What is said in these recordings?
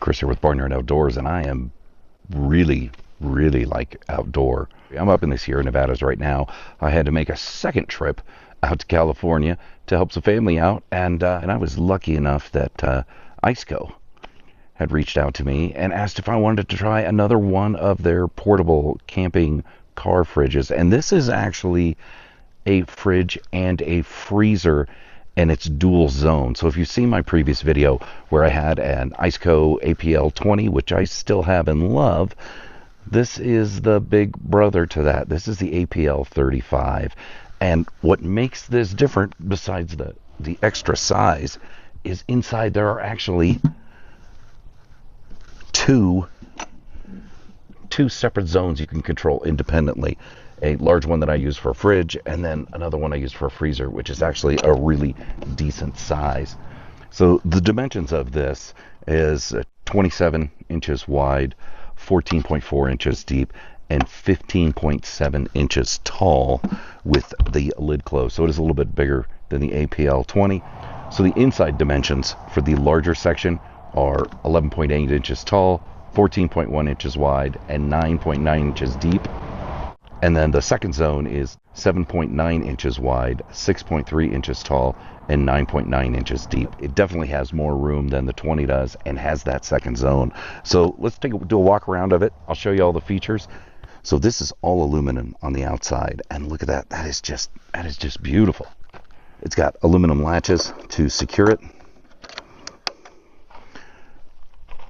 Chris here with Barnyard Outdoors, and I am really like outdoor. I'm up in the Sierra Nevadas right now. I had to make a second trip out to California to help some family out, and I was lucky enough that ICECO had reached out to me and asked if I wanted to try another one of their portable camping car fridges. And this is actually a fridge and a freezer, and it's dual zone. So if you've seen my previous video where I had an ICECO APL30, which I still have and love, this is the big brother to that. This is the APL35. And what makes this different, besides the extra size, is inside there are actually two separate zones you can control independently. A large one that I use for a fridge, and then another one I use for a freezer, which is actually a really decent size. So the dimensions of this is 27 inches wide, 14.4 inches deep, and 15.7 inches tall with the lid closed. So it is a little bit bigger than the APL20. So the inside dimensions for the larger section are 11.8 inches tall, 14.1 inches wide, and 9.9 inches deep. And then the second zone is 7.9 inches wide, 6.3 inches tall, and 9.9 inches deep. It definitely has more room than the 20 does and has that second zone. So let's do a walk around of it. I'll show you all the features. So this is all aluminum on the outside, and look at that. That is just beautiful. It's got aluminum latches to secure it.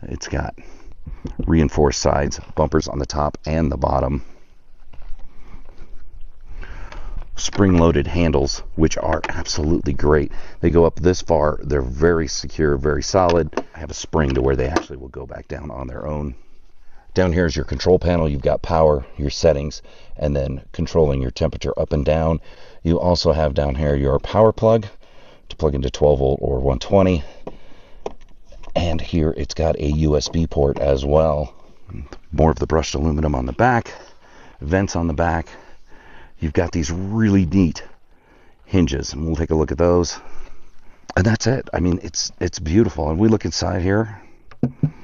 It's got reinforced sides, bumpers on the top and the bottom. Spring-loaded handles, which are absolutely great. They go up this far. They're very secure, very solid. I have a spring to where they actually will go back down on their own. Down here is your control panel. You've got power, your settings, and then controlling your temperature up and down. You also have down here your power plug to plug into 12 volt or 120. And here it's got a USB port as well. More of the brushed aluminum on the back, vents on the back. You've got these really neat hinges, and we'll take a look at those. And that's it. I mean, it's beautiful. And we look inside here. You've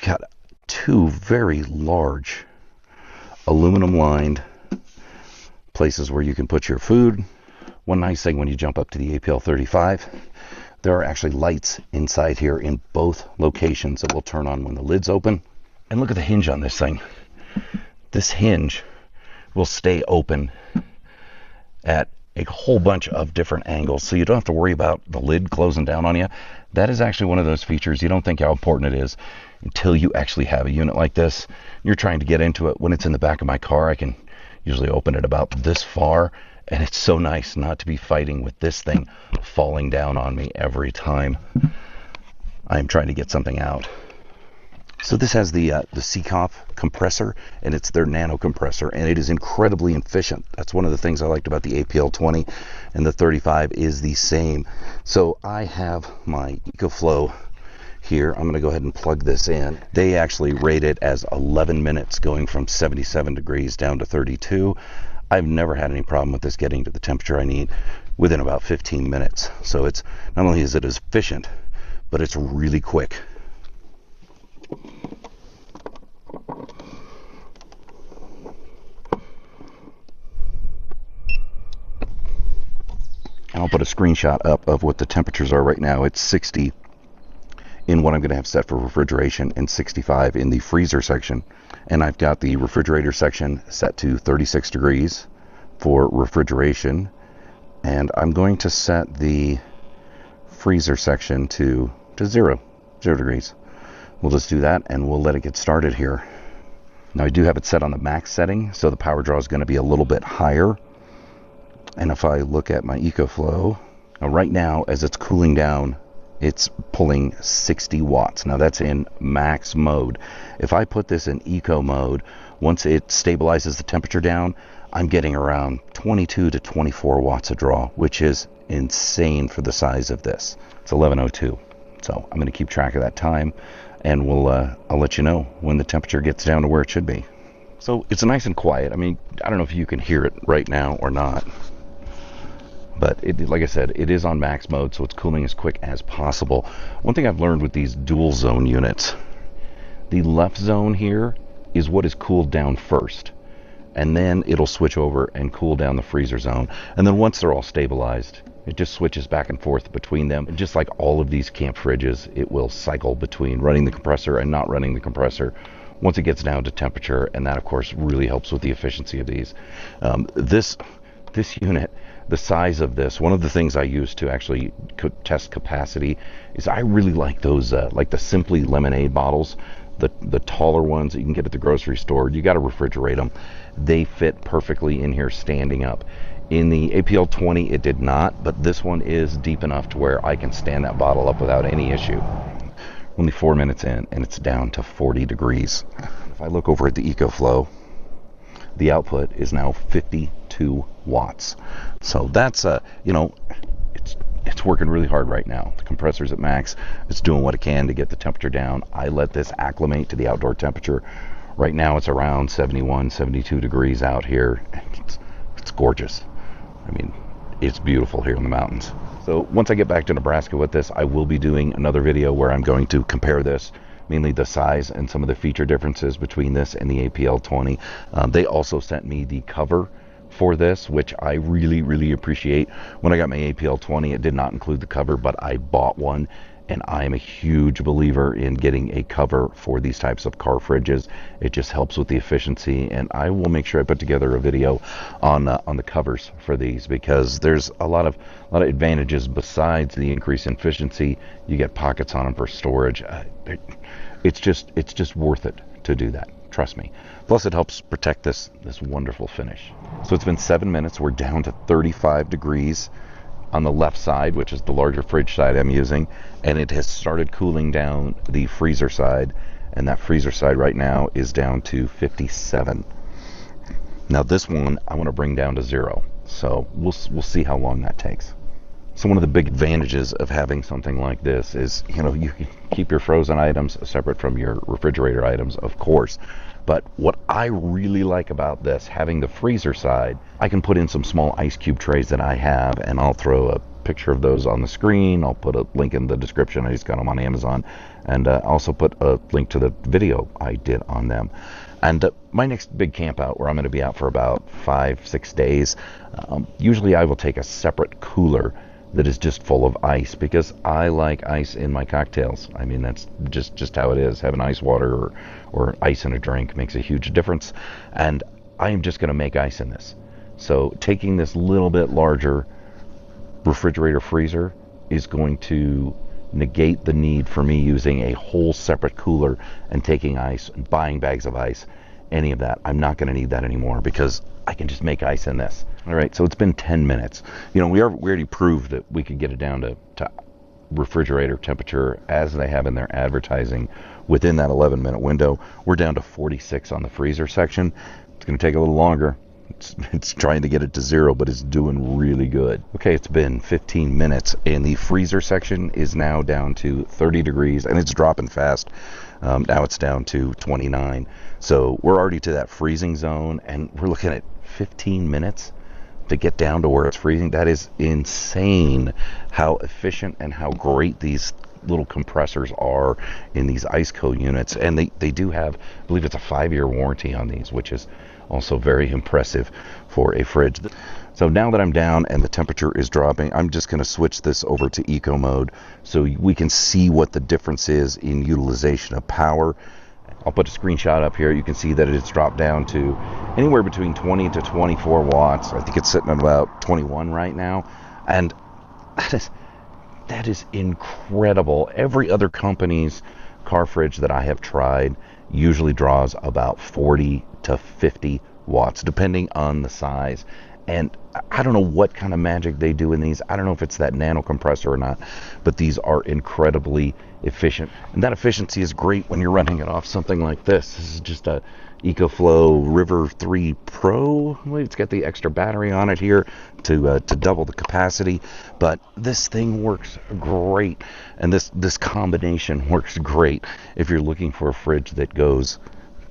got two very large aluminum-lined places where you can put your food. One nice thing when you jump up to the APL35, there are actually lights inside here in both locations that will turn on when the lid's open. And look at the hinge on this thing. This hinge will stay open at a whole bunch of different angles, so you don't have to worry about the lid closing down on you. That is actually one of those features you don't think how important it is until you actually have a unit like this. You're trying to get into it. When it's in the back of my car, I can usually open it about this far, and it's so nice not to be fighting with this thing falling down on me every time I'm trying to get something out. So this has the ICECO compressor, and it's their nano compressor, and it is incredibly efficient. That's one of the things I liked about the APL20, and the 35 is the same. So I have my EcoFlow here. I'm going to go ahead and plug this in. They actually rate it as 11 minutes going from 77 degrees down to 32. I've never had any problem with this getting to the temperature I need within about 15 minutes. So it's not only is it as efficient, but it's really quick. And I'll put a screenshot up of what the temperatures are right now. It's 60 in what I'm going to have set for refrigeration and 65 in the freezer section. And I've got the refrigerator section set to 36 degrees for refrigeration. And I'm going to set the freezer section to 0 degrees. We'll just do that and we'll let it get started here. Now I do have it set on the max setting, so the power draw is going to be a little bit higher. And if I look at my EcoFlow, right now as it's cooling down, it's pulling 60 watts. Now that's in max mode. If I put this in eco mode, once it stabilizes the temperature down, I'm getting around 22 to 24 watts of draw, which is insane for the size of this. It's 11:02. So I'm going to keep track of that time, and I'll let you know when the temperature gets down to where it should be. So it's nice and quiet. I mean, I don't know if you can hear it right now or not. But like I said, it is on max mode, so it's cooling as quick as possible. One thing I've learned with these dual zone units, the left zone here is what is cooled down first, and then it'll switch over and cool down the freezer zone. And then once they're all stabilized, it just switches back and forth between them. And just like all of these camp fridges, it will cycle between running the compressor and not running the compressor once it gets down to temperature, and that of course really helps with the efficiency of these. This unit, the size of this, one of the things I use to actually test capacity is I really like those, like the Simply lemonade bottles, the taller ones that you can get at the grocery store. You got to refrigerate them. They fit perfectly in here standing up. In the APL20 it did not, but this one is deep enough to where I can stand that bottle up without any issue. Only 4 minutes in and it's down to 40 degrees. If I look over at the EcoFlow, the output is now 52 watts. So that's it's working really hard right now. The compressor's at max. It's doing what it can to get the temperature down. I let this acclimate to the outdoor temperature. Right now it's around 71, 72 degrees out here. It's gorgeous. I mean, it's beautiful here in the mountains. So once I get back to Nebraska with this, I will be doing another video where I'm going to compare this, mainly the size and some of the feature differences between this and the APL20. They also sent me the cover for this, which I really appreciate. When I got my APL20, it did not include the cover, but I bought one, and I am a huge believer in getting a cover for these types of car fridges. It just helps with the efficiency, and I will make sure I put together a video on the covers for these, because there's a lot of advantages besides the increase in efficiency. You get pockets on them for storage. It's just worth it to do that. Trust me. Plus it helps protect this wonderful finish. So it's been 7 minutes. We're down to 35 degrees on the left side, which is the larger fridge side I'm using, and it has started cooling down the freezer side, and that freezer side right now is down to 57. Now this one I want to bring down to 0, so we'll see how long that takes. So one of the big advantages of having something like this is, you can keep your frozen items separate from your refrigerator items, of course. But what I really like about this, having the freezer side, I can put in some small ice cube trays that I have, and I'll throw a picture of those on the screen. I'll put a link in the description. I just got them on Amazon, and also put a link to the video I did on them. And my next big camp out, where I'm going to be out for about 5-6 days, usually I will take a separate cooler that is just full of ice, because I like ice in my cocktails. I mean, that's just how it is. Having ice water or ice in a drink makes a huge difference, and I am just going to make ice in this. So taking this little bit larger refrigerator freezer is going to negate the need for me using a whole separate cooler and taking ice and buying bags of ice, any of that. I'm not going to need that anymore, because I can just make ice in this. All right, so it's been 10 minutes. We already proved that we could get it down to refrigerator temperature as they have in their advertising within that 11-minute window. We're down to 46 on the freezer section. It's going to take a little longer. It's trying to get it to 0, but it's doing really good. Okay, it's been 15 minutes, and the freezer section is now down to 30 degrees, and it's dropping fast. Now it's down to 29. So we're already to that freezing zone, and we're looking at 15 minutes to get down to where it's freezing. That is insane how efficient and how great these little compressors are in these ICECO units. And they do have, I believe it's a 5-year warranty on these, which is also very impressive for a fridge. So now that I'm down and the temperature is dropping, I'm just going to switch this over to eco mode so we can see what the difference is in utilization of power. I'll put a screenshot up here. You can see that it's dropped down to anywhere between 20 to 24 watts. I think it's sitting at about 21 right now. And that is incredible. Every other company's car fridge that I have tried usually draws about 40 to 50 watts, depending on the size. And I don't know what kind of magic they do in these. I don't know if it's that nano compressor or not, but these are incredibly efficient. And that efficiency is great when you're running it off something like this. This is just a EcoFlow River 3 Pro. I believe it's got the extra battery on it here to double the capacity. But this thing works great, and this combination works great if you're looking for a fridge that goes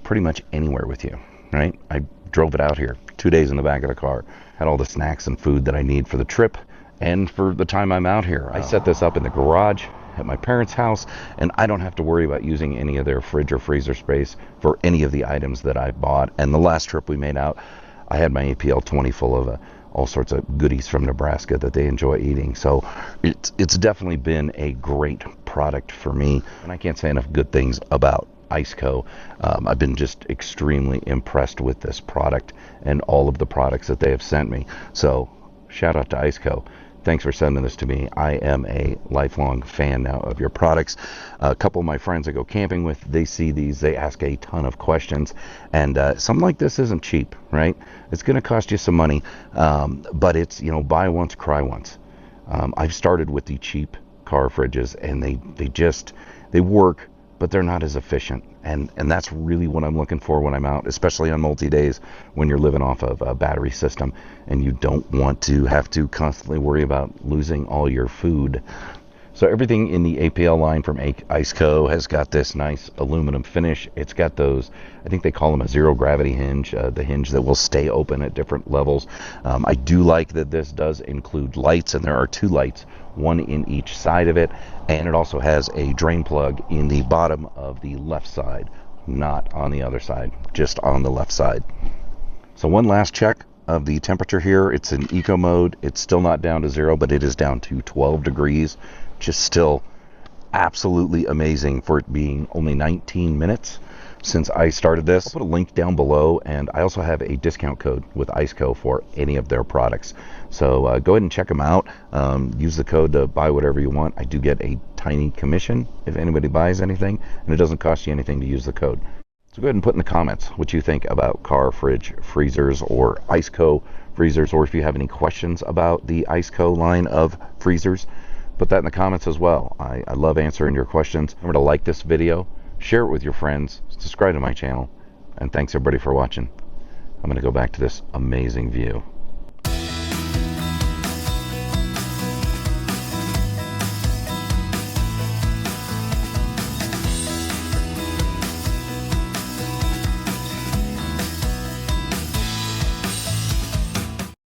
pretty much anywhere with you, right? I drove it out here 2 days in the back of the car, had all the snacks and food that I need for the trip, and for the time I'm out here. I set this up in the garage at my parents' house, and I don't have to worry about using any of their fridge or freezer space for any of the items that I bought. And the last trip we made out, I had my APL 20 full of all sorts of goodies from Nebraska that they enjoy eating. So it's definitely been a great product for me, and I can't say enough good things about ICECO. I've been just extremely impressed with this product and all of the products that they have sent me. So shout out to ICECO. Thanks for sending this to me. I am a lifelong fan now of your products. A couple of my friends I go camping with, they see these, they ask a ton of questions, and something like this isn't cheap, right? It's going to cost you some money, but it's, buy once, cry once. I've started with the cheap car fridges, and they work, but they're not as efficient, and that's really what I'm looking for when I'm out, especially on multi-days when you're living off of a battery system and you don't want to have to constantly worry about losing all your food. So everything in the APL line from ICECO has got this nice aluminum finish. It's got those, I think they call them a zero gravity hinge, the hinge that will stay open at different levels. I do like that this does include lights, and there are 2 lights, one in each side of it, and it also has a drain plug in the bottom of the left side, not on the other side, just on the left side. So one last check of the temperature here. It's in eco mode. It's still not down to 0, but it is down to 12 degrees. Just still absolutely amazing for it being only 19 minutes since I started this. I'll put a link down below, and I also have a discount code with ICECO for any of their products. So go ahead and check them out. Use the code to buy whatever you want. I do get a tiny commission if anybody buys anything, and it doesn't cost you anything to use the code. So go ahead and put in the comments what you think about car fridge freezers or ICECO freezers, or if you have any questions about the ICECO line of freezers, put that in the comments as well. I love answering your questions. Remember to like this video, share it with your friends, subscribe to my channel, and thanks everybody for watching. I'm going to go back to this amazing view.